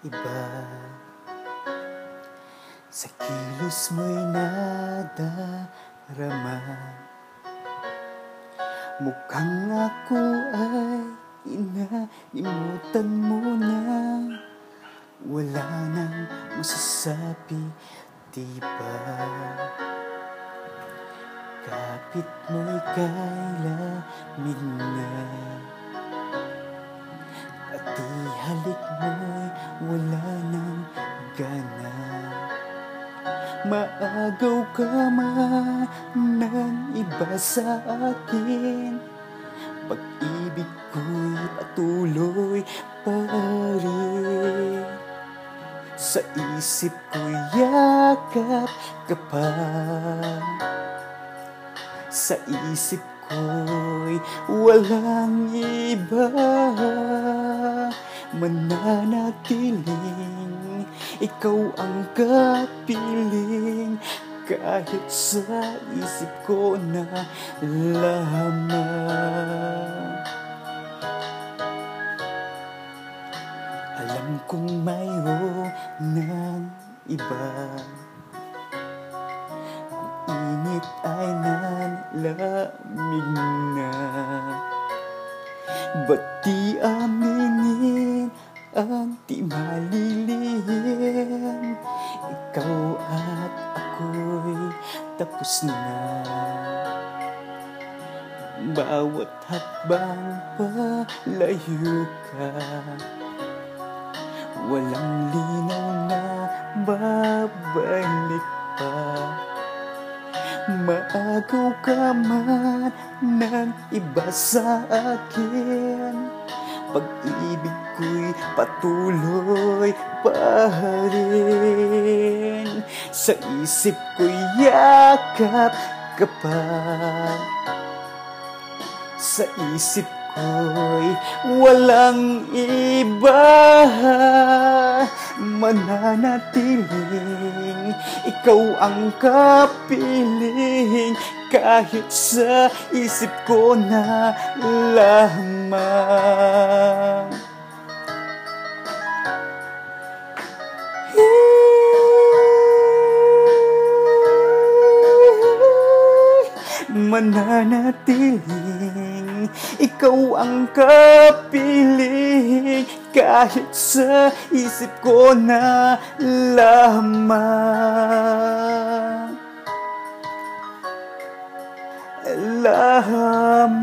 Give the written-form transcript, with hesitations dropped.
iba. Sa kilos mo'y nadarama, mukhang ako ay inalimutan mo na. Wala nang masasabi, diba? Kapit mo'y kailamig na, pati halik mo'y wala nang gana. Maagaw ka man ng iba sa akin, pag-ibig ko'y patuloy pa rin. Sa isip ko'y yakap ka pa, sa isip ko'y walang iba. Mananatiling ikaw ang kapiling, kahit sa isip ko na lamang. Alam kong mayroon ng iba, ang init ay nanlamig na. Ba't di aminin ang di malilihim? Ikaw at ako'y tapos na. Bawat hakbang palayo ka, walang linaw na babalik pa. Maagaw ka man ng iba sa akin, pag-ibig ko'y patuloy pa rin. Sa isip ko'y yakap ka pa, sa isip ko'y walang iba. Mananatiling ikaw ang kapiling, kahit sa isip ko na lamang. Mananatiling ikaw ang kapiling, kahit sa isip ko na lamang. Lamang.